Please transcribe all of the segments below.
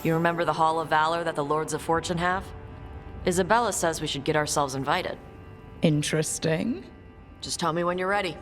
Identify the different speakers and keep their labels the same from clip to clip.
Speaker 1: You remember the Hall of Valor that the Lords of Fortune have? Isabella says we should get ourselves invited.
Speaker 2: Interesting.
Speaker 1: Just tell me when you're ready.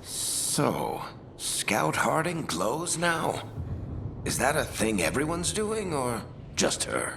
Speaker 3: So, Scout Harding glows now? Is that a thing everyone's doing, or just her?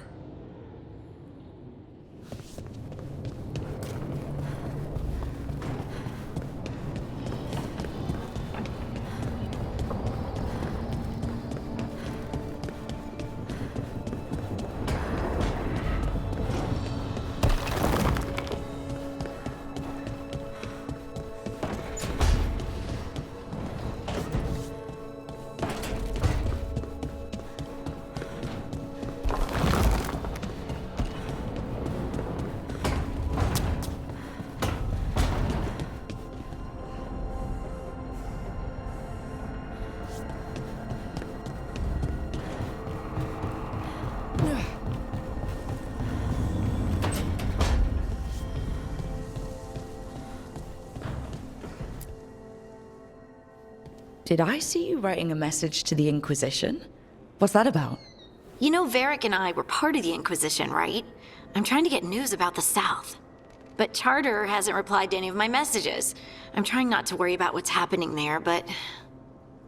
Speaker 2: Did I see you writing a message to the Inquisition? What's that about?
Speaker 4: You know, Varric and I were part of the Inquisition, right? I'm trying to get news about the South. But Charter hasn't replied to any of my messages. I'm trying not to worry about what's happening there, but...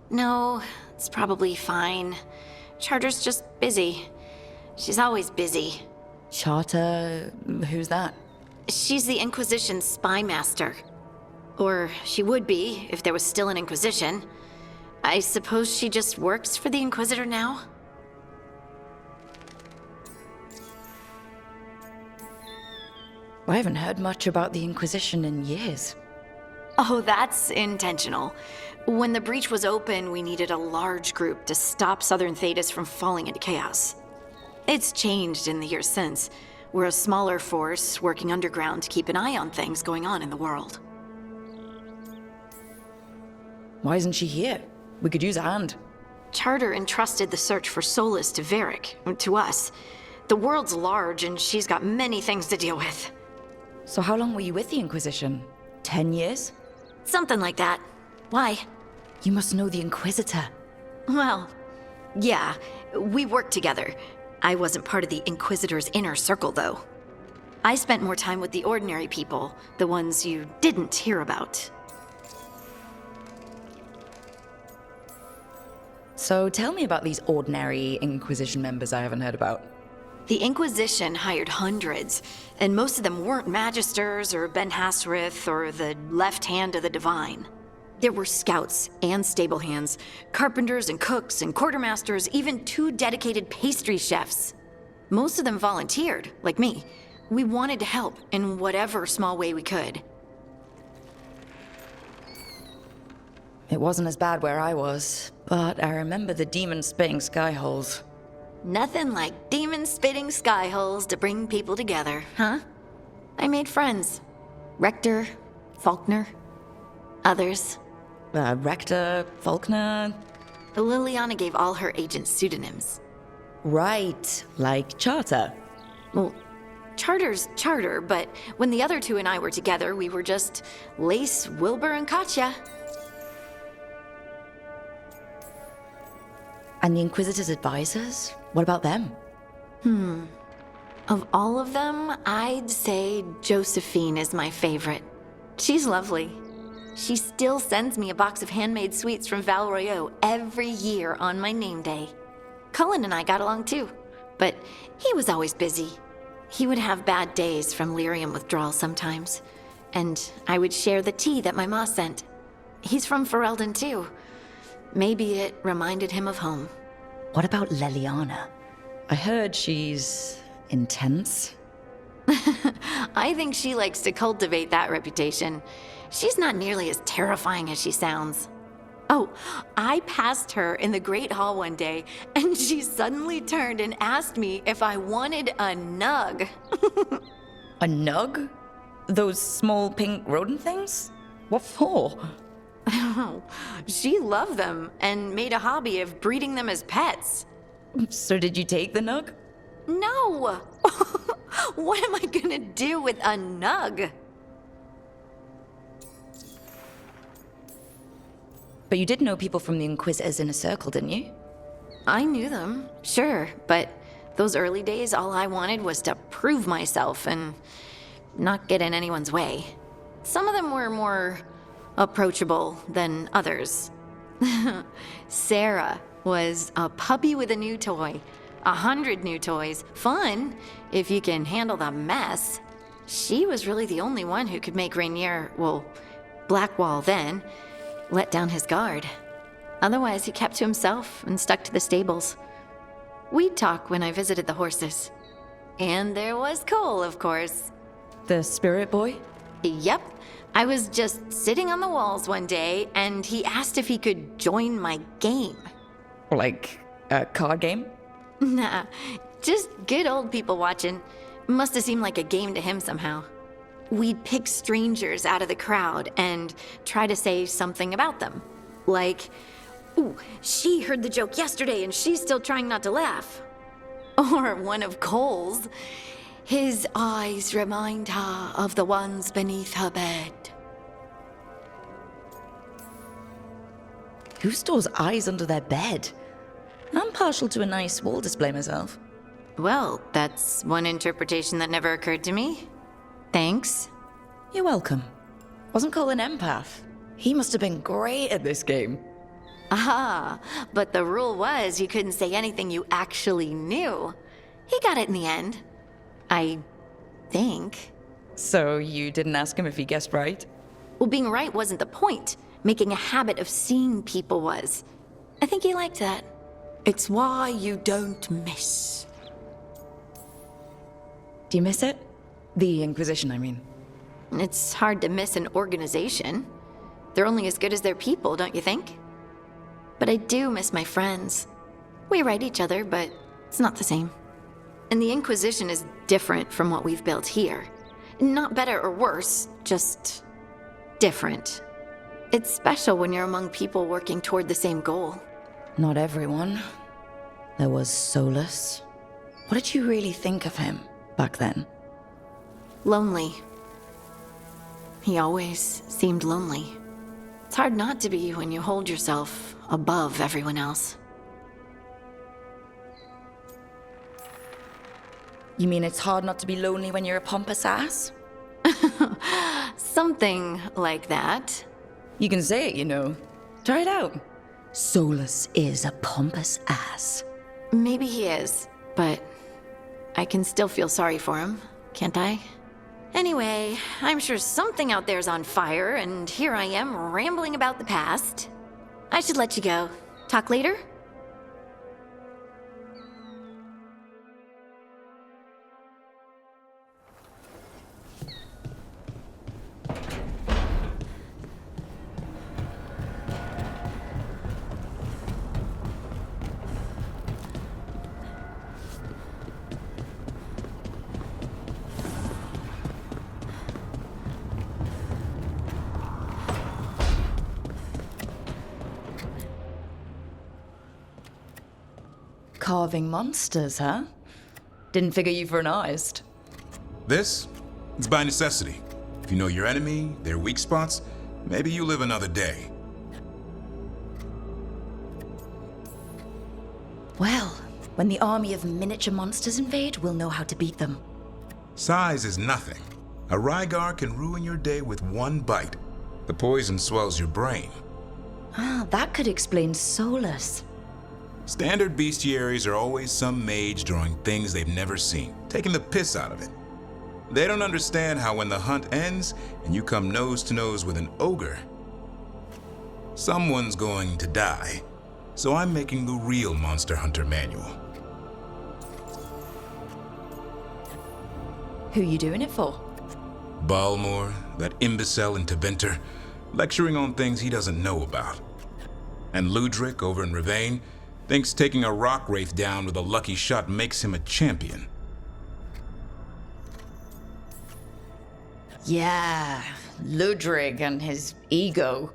Speaker 4: No, it's probably fine. Charter's just busy. She's always busy.
Speaker 2: Charter... who's that?
Speaker 4: She's the Inquisition's spy master. Or she would be, if there was still an Inquisition. I suppose she just works for the Inquisitor now?
Speaker 2: I haven't heard much about the Inquisition in years.
Speaker 4: Oh, that's intentional. When the breach was open, we needed a large group to stop Southern Thedas from falling into chaos. It's changed in the years since. We're a smaller force working underground to keep an eye on things going on in the world.
Speaker 2: Why isn't she here? We could use a hand.
Speaker 4: Charter entrusted the search for Solus to Varric, to us. The world's large and she's got many things to deal with.
Speaker 2: So how long were you with the Inquisition? 10 years?
Speaker 4: Something like that. Why?
Speaker 2: You must know the Inquisitor.
Speaker 4: Well, yeah, we worked together. I wasn't part of the Inquisitor's inner circle, though. I spent more time with the ordinary people, the ones you didn't hear about.
Speaker 2: So tell me about these ordinary Inquisition members I haven't heard about.
Speaker 4: The Inquisition hired hundreds, and most of them weren't Magisters or Ben Hasrith or the left hand of the Divine. There were scouts and stable hands, carpenters and cooks and quartermasters, even 2 dedicated pastry chefs. Most of them volunteered, like me. We wanted to help in whatever small way we could.
Speaker 2: It wasn't as bad where I was, but I remember the demons spitting sky holes.
Speaker 4: Nothing like demon-spitting sky holes to bring people together, huh? I made friends. Rector, Faulkner, others.
Speaker 2: Rector, Faulkner...
Speaker 4: Liliana gave all her agents pseudonyms.
Speaker 2: Right, like Charter.
Speaker 4: Well, Charter's Charter, but when the other 2 and I were together, we were just Lace, Wilbur, and Katya.
Speaker 2: And the Inquisitor's advisors? What about them?
Speaker 4: Of all of them, I'd say Josephine is my favorite. She's lovely. She still sends me a box of handmade sweets from Val Royeaux every year on my name day. Cullen and I got along too, but he was always busy. He would have bad days from lyrium withdrawal sometimes, and I would share the tea that my ma sent. He's from Ferelden too. Maybe it reminded him of home.
Speaker 2: What about Liliana? I heard she's... intense.
Speaker 4: I think she likes to cultivate that reputation. She's not nearly as terrifying as she sounds. Oh, I passed her in the Great Hall one day, and she suddenly turned and asked me if I wanted a nug.
Speaker 2: A nug? Those small pink rodent things? What for?
Speaker 4: She loved them and made a hobby of breeding them as pets.
Speaker 2: So did you take the nug?
Speaker 4: No! What am I gonna do with a nug?
Speaker 2: But you did know people from the Inquisitors Inner Circle, didn't you?
Speaker 4: I knew them, sure, but those early days, all I wanted was to prove myself and not get in anyone's way. Some of them were more approachable than others. Sarah was a puppy with a new toy. 100 new toys. Fun, if you can handle the mess. She was really the only one who could make Rainier, well, Blackwall then, let down his guard. Otherwise, he kept to himself and stuck to the stables. We'd talk when I visited the horses. And there was Cole, of course.
Speaker 2: The spirit boy?
Speaker 4: Yep. I was just sitting on the walls one day, and he asked if he could join my game.
Speaker 2: Like a card game?
Speaker 4: Nah, just good old people watching. Must have seemed like a game to him somehow. We'd pick strangers out of the crowd and try to say something about them. Like, ooh, she heard the joke yesterday and she's still trying not to laugh. Or one of Cole's. His eyes remind her of the ones beneath her bed.
Speaker 2: Who stores eyes under their bed? I'm partial to a nice wall display myself.
Speaker 4: Well, that's one interpretation that never occurred to me. Thanks.
Speaker 2: You're welcome. Wasn't Cole an empath? He must have been great at this game.
Speaker 4: Ah, but the rule was you couldn't say anything you actually knew. He got it in the end. I think.
Speaker 2: So you didn't ask him if he guessed right?
Speaker 4: Well, being right wasn't the point. Making a habit of seeing people was. I think he liked that. It's why you don't miss.
Speaker 2: Do you miss it? The Inquisition, I mean.
Speaker 4: It's hard to miss an organization. They're only as good as their people, don't you think? But I do miss my friends. We write each other, but it's not the same. And the Inquisition is different from what we've built here. Not better or worse, just different. It's special when you're among people working toward the same goal.
Speaker 2: Not everyone. There was Solus. What did you really think of him back then?
Speaker 4: Lonely. He always seemed lonely. It's hard not to be when you hold yourself above everyone else.
Speaker 2: You mean it's hard not to be lonely when you're a pompous ass?
Speaker 4: Something like that.
Speaker 2: You can say it, you know. Try it out. Solus is a pompous ass.
Speaker 4: Maybe he is, but I can still feel sorry for him, can't I? Anyway, I'm sure something out there's on fire, and here I am rambling about the past. I should let you go. Talk later?
Speaker 2: Carving monsters, huh? Didn't figure you for an artist.
Speaker 5: This? It's by necessity. If you know your enemy, their weak spots, maybe you live another day.
Speaker 2: Well, when the army of miniature monsters invade, we'll know how to beat them.
Speaker 5: Size is nothing. A Rygar can ruin your day with one bite. The poison swells your brain.
Speaker 2: Ah, that could explain Solus.
Speaker 5: Standard bestiaries are always some mage drawing things they've never seen, taking the piss out of it. They don't understand how when the hunt ends and you come nose to nose with an ogre, someone's going to die. So I'm making the real Monster Hunter manual.
Speaker 2: Who you doing it for?
Speaker 5: Balmor, that imbecile in Teventer, lecturing on things he doesn't know about. And Ludric over in Rivain thinks taking a rock wraith down with a lucky shot makes him a champion.
Speaker 2: Yeah, Ludwig and his ego.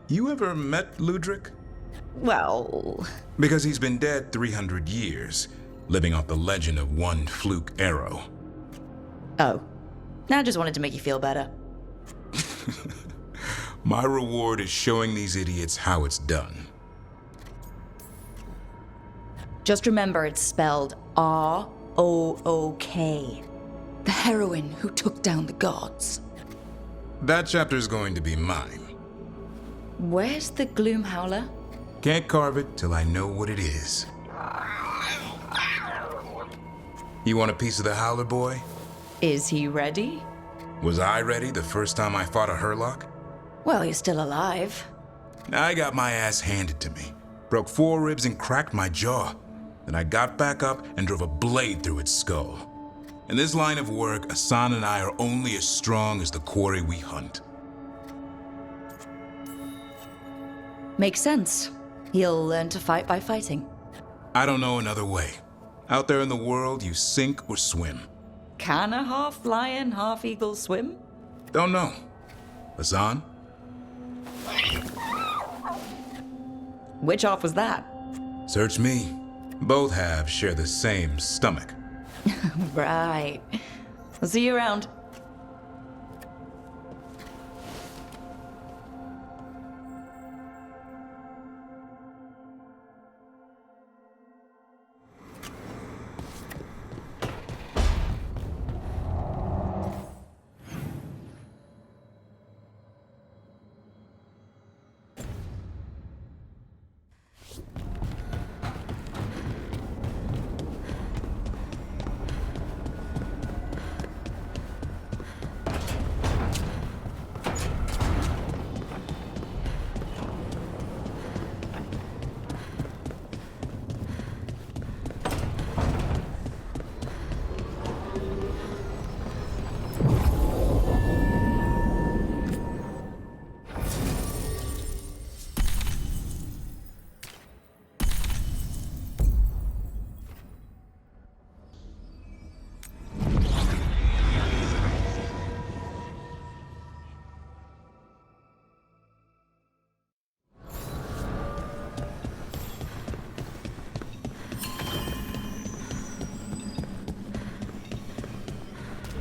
Speaker 5: You ever met Ludric?
Speaker 2: Well,
Speaker 5: Because he's been dead 300 years, living off the legend of one fluke arrow.
Speaker 2: oh. I just wanted to make you feel better.
Speaker 5: My reward is showing these idiots how it's done.
Speaker 2: Just remember it's spelled R-O-O-K. The heroine who took down the gods.
Speaker 5: That chapter's going to be mine.
Speaker 2: Where's the Gloom Howler?
Speaker 5: Can't carve it till I know what it is. You want a piece of the Howler, boy?
Speaker 2: Is he ready?
Speaker 5: Was I ready the first time I fought a Hurlock?
Speaker 2: Well, you're still alive.
Speaker 5: I got my ass handed to me. Broke 4 ribs and cracked my jaw. Then I got back up and drove a blade through its skull. In this line of work, Asan and I are only as strong as the quarry we hunt.
Speaker 2: Makes sense. He'll learn to fight by fighting.
Speaker 5: I don't know another way. Out there in the world, you sink or swim.
Speaker 2: Can a half lion, half eagle swim?
Speaker 5: Don't know. Asan?
Speaker 2: Which half was that?
Speaker 5: Search me. Both halves share the same stomach.
Speaker 2: Right. I'll see you around.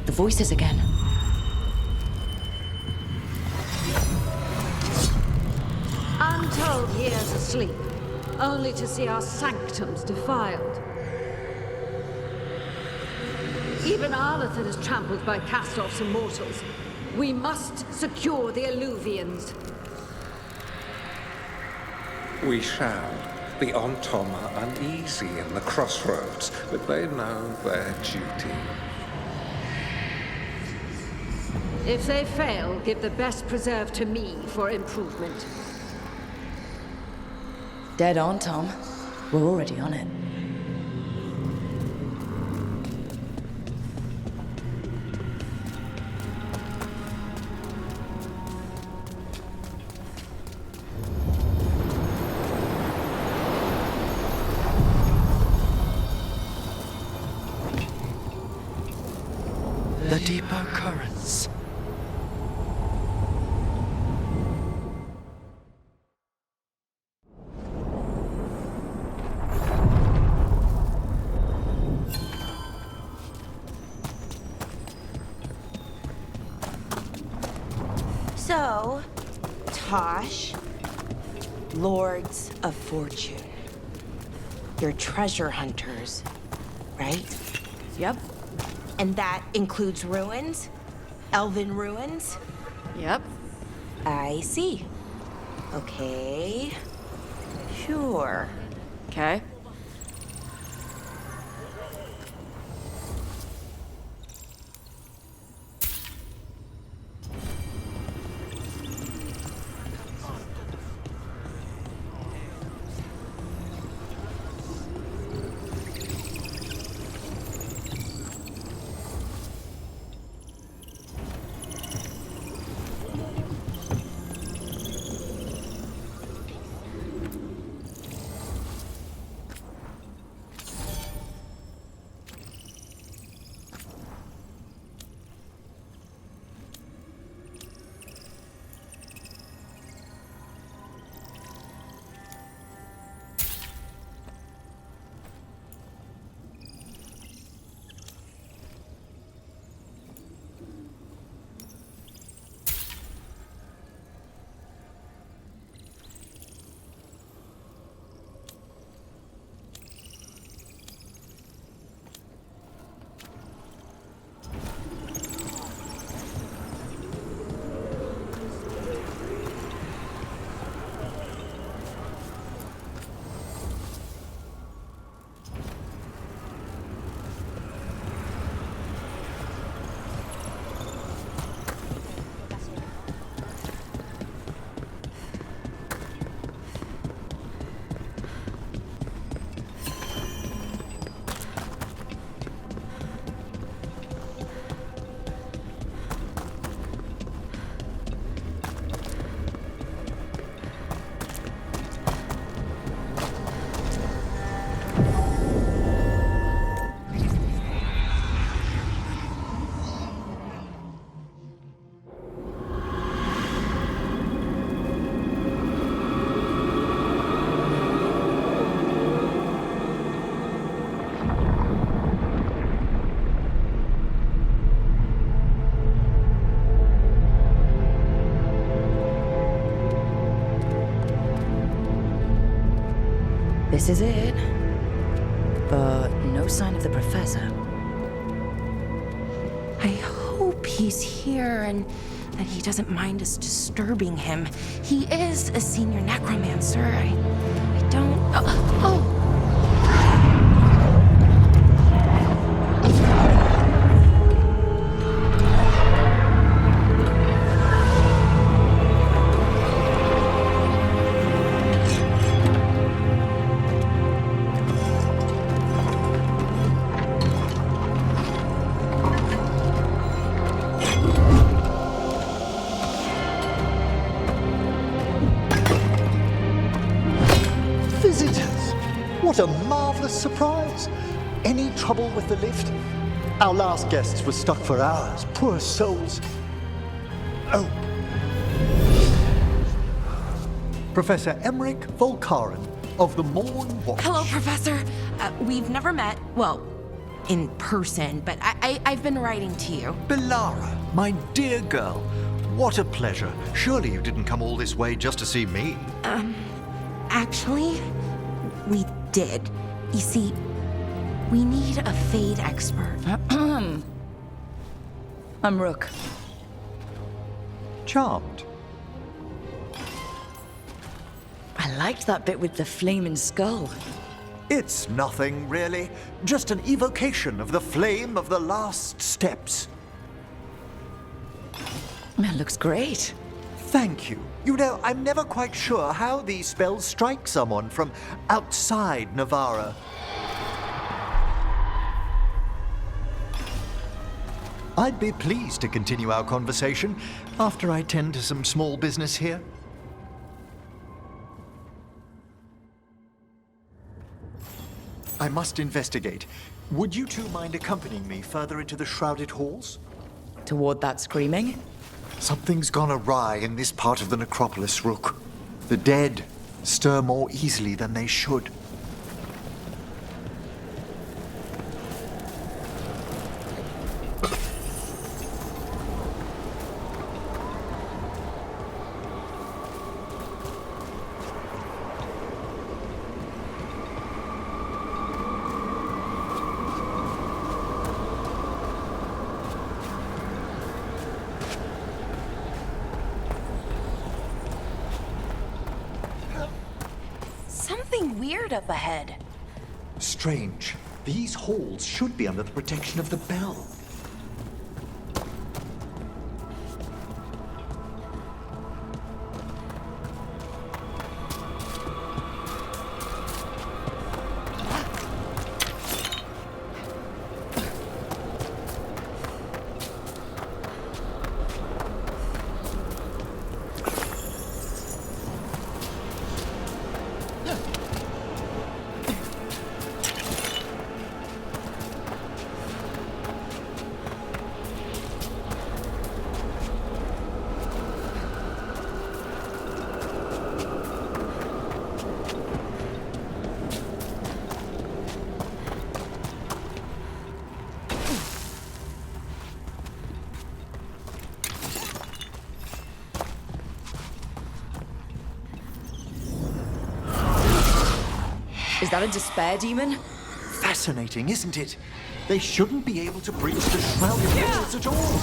Speaker 2: The voices again.
Speaker 6: I'm told he is asleep, only to see our sanctums defiled. Even Arlathan is trampled by cast-offs and mortals. We must secure the Alluvians.
Speaker 7: We shall. The Ontom are uneasy in the crossroads, but they know their duty.
Speaker 6: If they fail, give the best preserve to me for improvement.
Speaker 2: Dead on, Tom. We're already on it.
Speaker 3: The deeper currents.
Speaker 8: So, Tosh, Lords of Fortune. You're treasure hunters, right?
Speaker 1: Yep.
Speaker 8: And that includes ruins? Elven ruins?
Speaker 1: Yep.
Speaker 8: I see. Okay. Sure.
Speaker 1: Okay.
Speaker 2: This is it. But no sign of the professor.
Speaker 8: I hope he's here and that he doesn't mind us disturbing him. He is a senior necromancer. I don't... Oh!
Speaker 9: Visitors! What a marvelous surprise! Any trouble with the lift? Our last guests were stuck for hours. Poor souls. Oh. Professor Emmerich Volkaren of the Morn Watch.
Speaker 8: Hello, Professor. We've never met. Well, in person, but I've been writing to you.
Speaker 9: Belara, my dear girl. What a pleasure. Surely you didn't come all this way just to see me.
Speaker 8: Actually, we did. You see, we need a Fade expert.
Speaker 2: I'm Rook.
Speaker 9: Charmed.
Speaker 2: I liked that bit with the flaming skull.
Speaker 9: It's nothing, really. Just an evocation of the flame of the last steps.
Speaker 2: It looks great.
Speaker 9: Thank you. You know, I'm never quite sure how these spells strike someone from outside Navarra. I'd be pleased to continue our conversation after I tend to some small business here. I must investigate. Would you two mind accompanying me further into the shrouded halls?
Speaker 2: Toward that screaming?
Speaker 9: Something's gone awry in this part of the necropolis, Rook. The dead stir more easily than they should.
Speaker 8: Something weird up ahead.
Speaker 9: Strange. These halls should be under the protection of the bell.
Speaker 2: Is that a despair demon?
Speaker 9: Fascinating, isn't it? They shouldn't be able to breach the shrouded walls at all.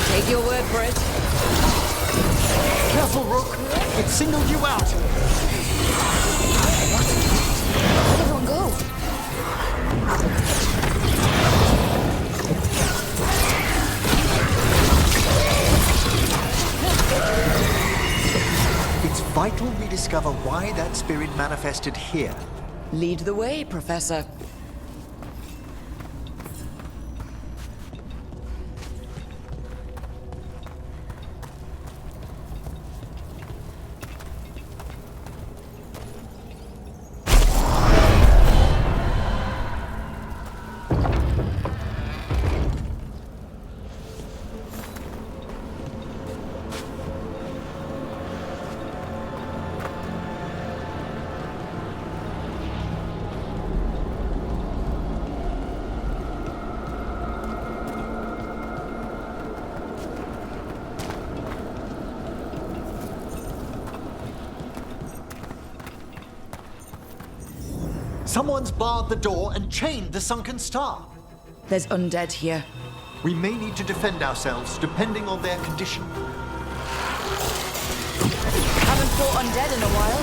Speaker 2: Take your word for it.
Speaker 9: Careful, Rook! It singled you out!
Speaker 2: Where'd everyone go?
Speaker 9: It's vital we discover why that spirit manifested here.
Speaker 2: Lead the way, Professor.
Speaker 9: Someone's barred the door and chained the sunken star.
Speaker 2: There's undead here.
Speaker 9: We may need to defend ourselves depending on their condition.
Speaker 2: Haven't fought undead in a while.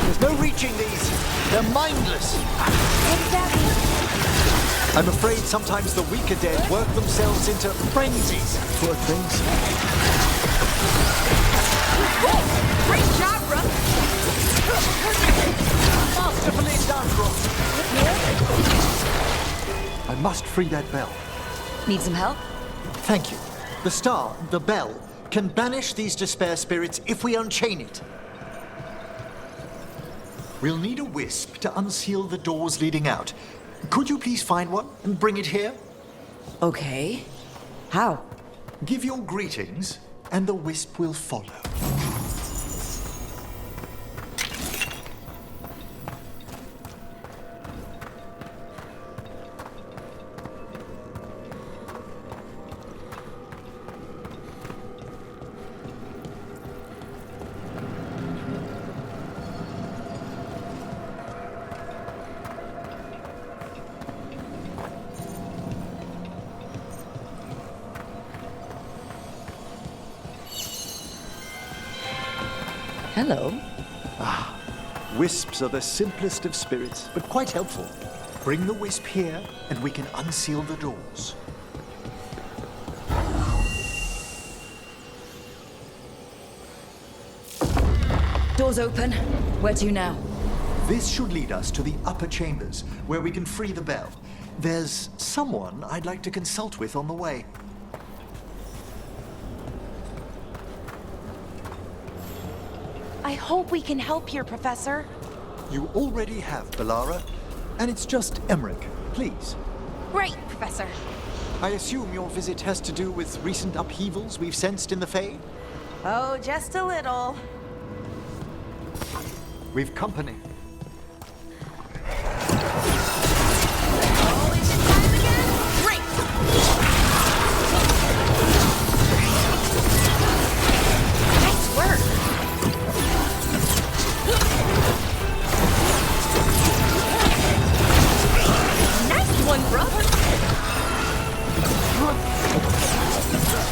Speaker 9: There's no reaching these. They're mindless.
Speaker 8: Exactly.
Speaker 9: I'm afraid sometimes the weaker dead work themselves into frenzies. Poor things.
Speaker 8: Great job, bro.
Speaker 9: Masterfully done, Brooke. I must free that bell.
Speaker 2: Need some help?
Speaker 9: Thank you. The star, the bell, can banish these despair spirits if we unchain it. We'll need a wisp to unseal the doors leading out. Could you please find one and bring it here?
Speaker 2: Okay. How?
Speaker 9: Give your greetings, and the wisp will follow.
Speaker 2: Hello.
Speaker 9: Wisps are the simplest of spirits, but quite helpful. Bring the wisp here, and we can unseal the doors.
Speaker 2: Doors open. Where to now?
Speaker 9: This should lead us to the upper chambers, where we can free the bell. There's someone I'd like to consult with on the way.
Speaker 8: I hope we can help here, Professor.
Speaker 9: You already have, Bellara, and it's just Emmerich. Please.
Speaker 8: Right, Professor.
Speaker 9: I assume your visit has to do with recent upheavals we've sensed in the Fae?
Speaker 8: Oh, just a little.
Speaker 9: We've company.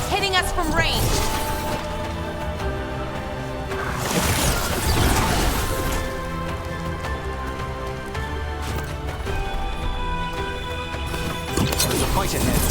Speaker 8: Hitting us from range.
Speaker 9: There's a fight ahead.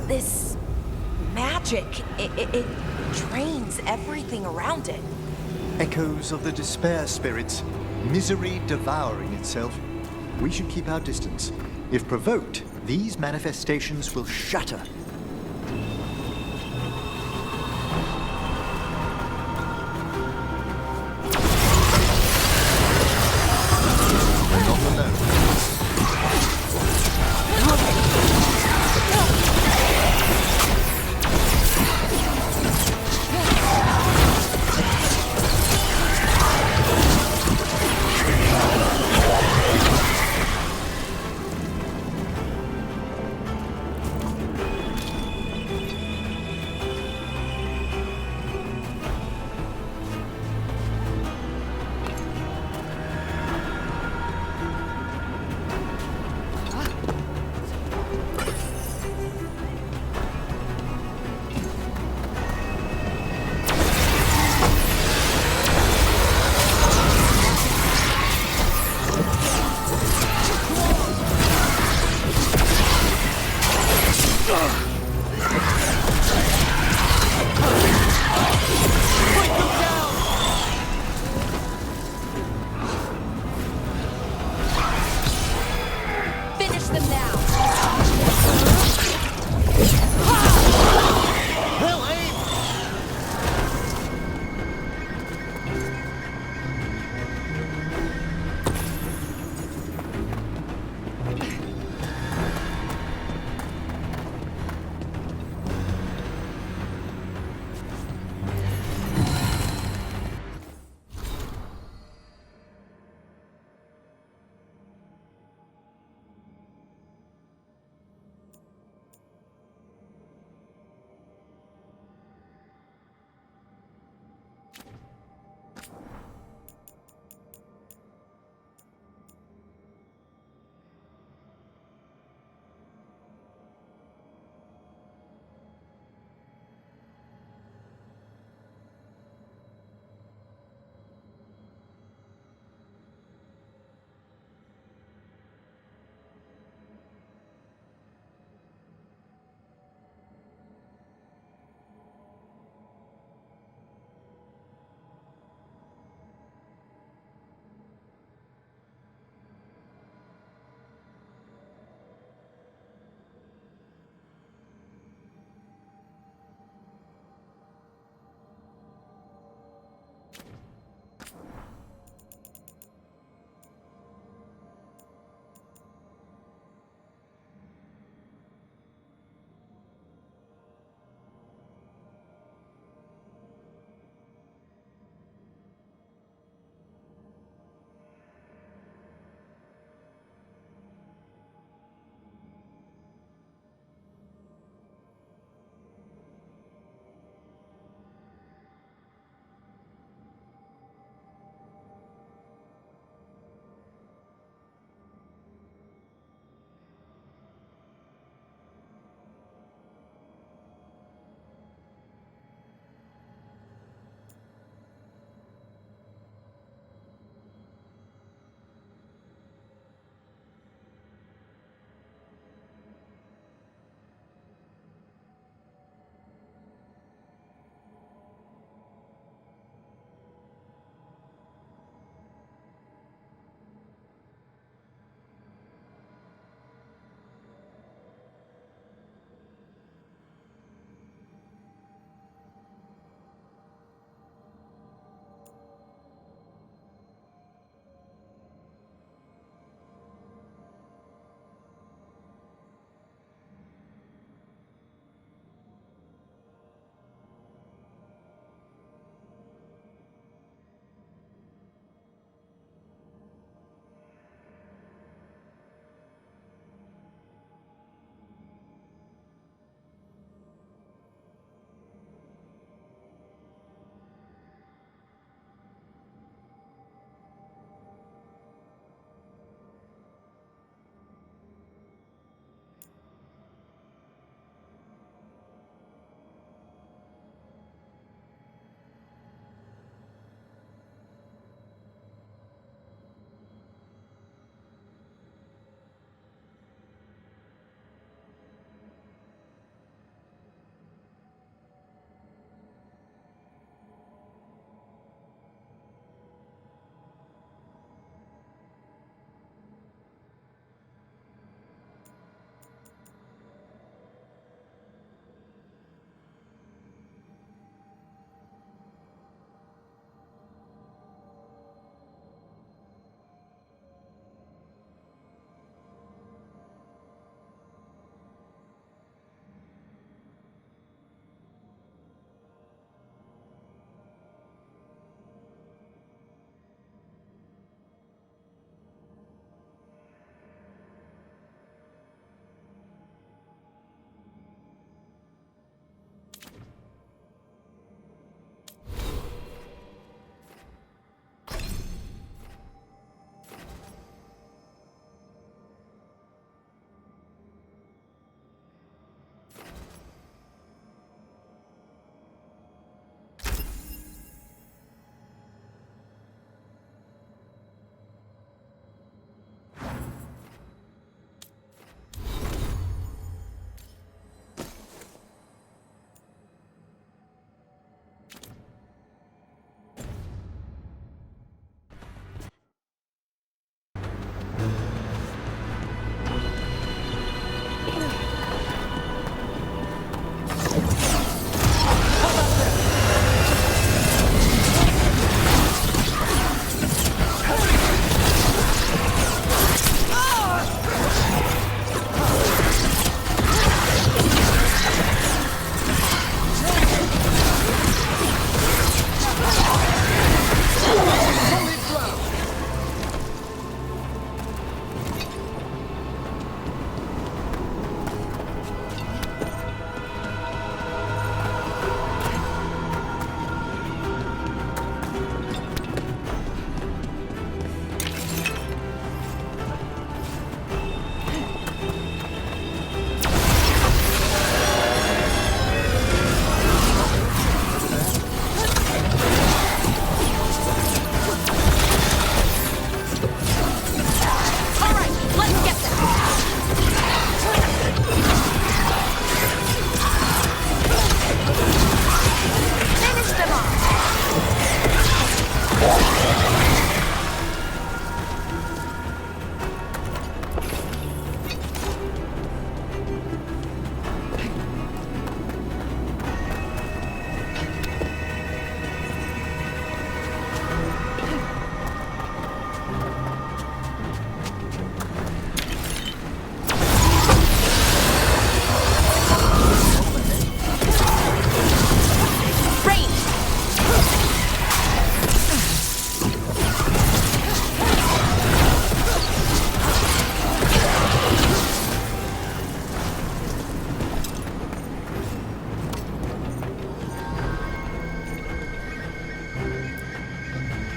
Speaker 8: This magic, it drains everything around it.
Speaker 9: Echoes of the despair spirits, misery devouring itself. We should keep our distance. If provoked, these manifestations will shatter.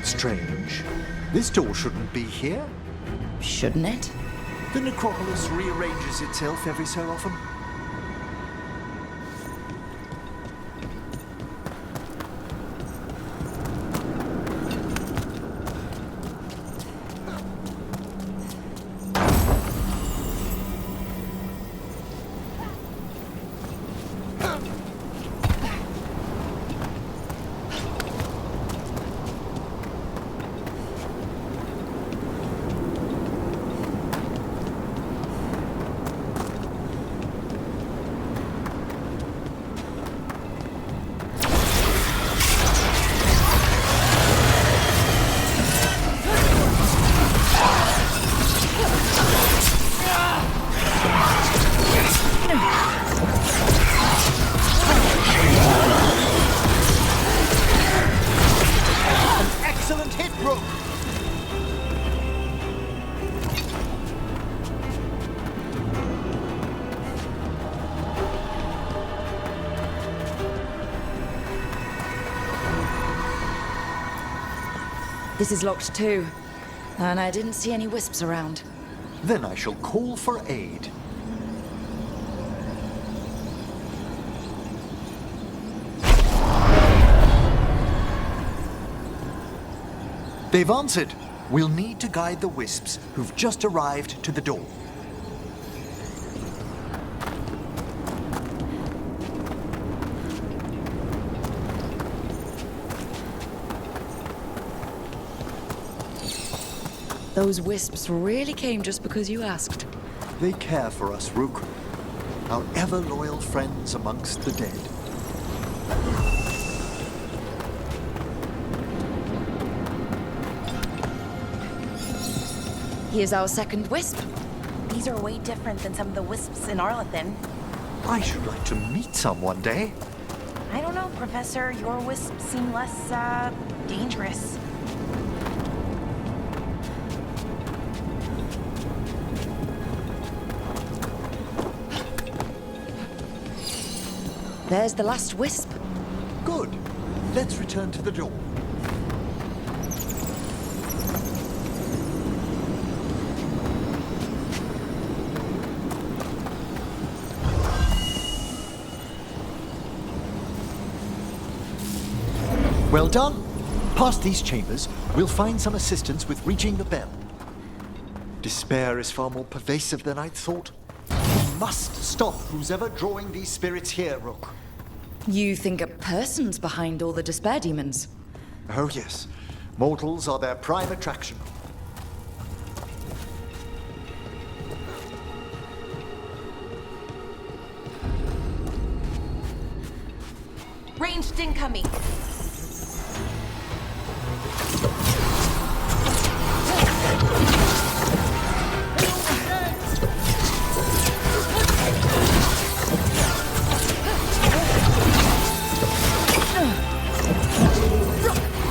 Speaker 9: Strange. This door shouldn't be here.
Speaker 2: Shouldn't it?
Speaker 9: The necropolis rearranges itself every so often. Excellent hit, Rook!
Speaker 2: This is locked too. And I didn't see any wisps around.
Speaker 9: Then I shall call for aid. They've answered. We'll need to guide the wisps who've just arrived to the door.
Speaker 2: Those wisps really came just because you asked.
Speaker 9: They care for us, Rook. Our ever-loyal friends amongst the dead.
Speaker 2: Here's our second wisp.
Speaker 8: These are way different than some of the wisps in Arlethan.
Speaker 9: I should like to meet some one day.
Speaker 8: I don't know, Professor. Your wisps seem less, dangerous.
Speaker 2: There's the last wisp.
Speaker 9: Good. Let's return to the door. Well done. Past these chambers, we'll find some assistance with reaching the bell. Despair is far more pervasive than I'd thought. We must stop who's ever drawing these spirits here, Rook.
Speaker 2: You think a person's behind all the despair demons?
Speaker 9: Oh yes. Mortals are their prime attraction.
Speaker 8: Ranged incoming.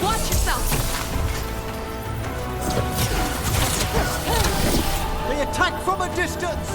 Speaker 6: Watch yourself!
Speaker 9: They attack from a distance!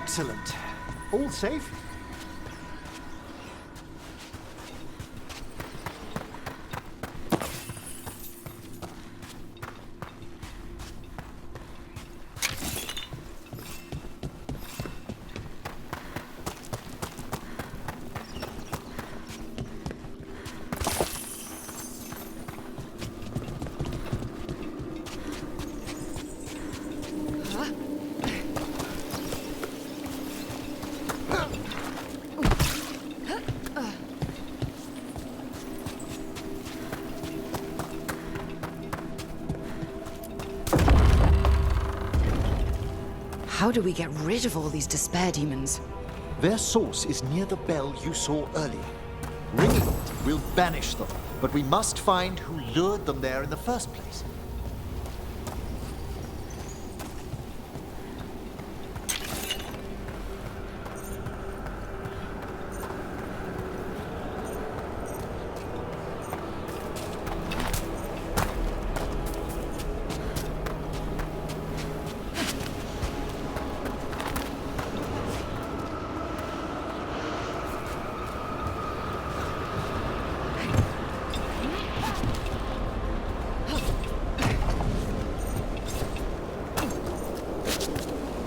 Speaker 9: Excellent. All safe?
Speaker 2: How do we get rid of all these despair demons?
Speaker 9: Their source is near the bell you saw earlier. Ringing it will banish them, but we must find who lured them there in the first place.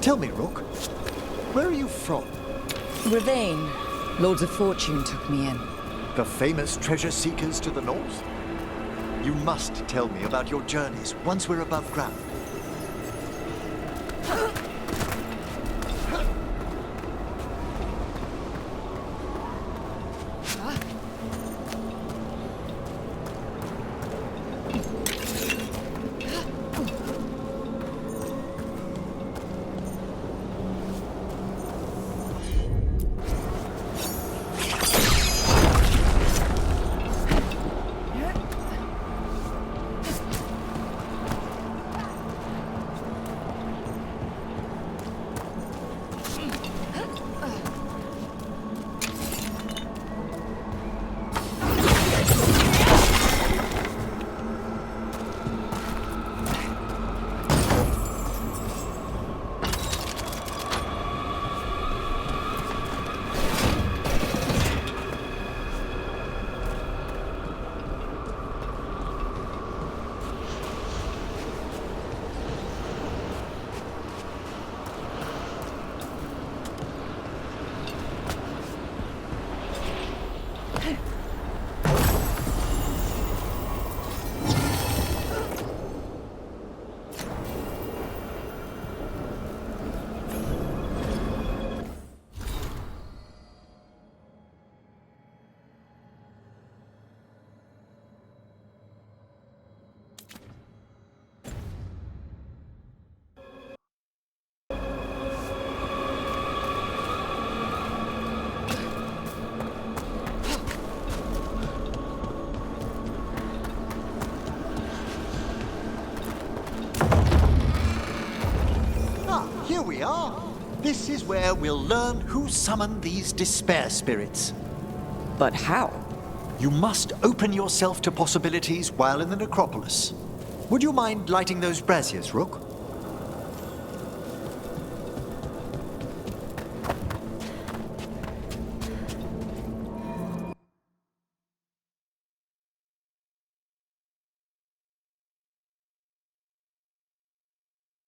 Speaker 9: Tell me, Rook, where are you from?
Speaker 2: Ravane. Lords of Fortune took me in.
Speaker 9: The famous treasure seekers to the north? You must tell me about your journeys once we're above ground. Here we are. This is where we'll learn who summoned these despair spirits.
Speaker 2: But how?
Speaker 9: You must open yourself to possibilities while in the necropolis. Would you mind lighting those braziers, Rook?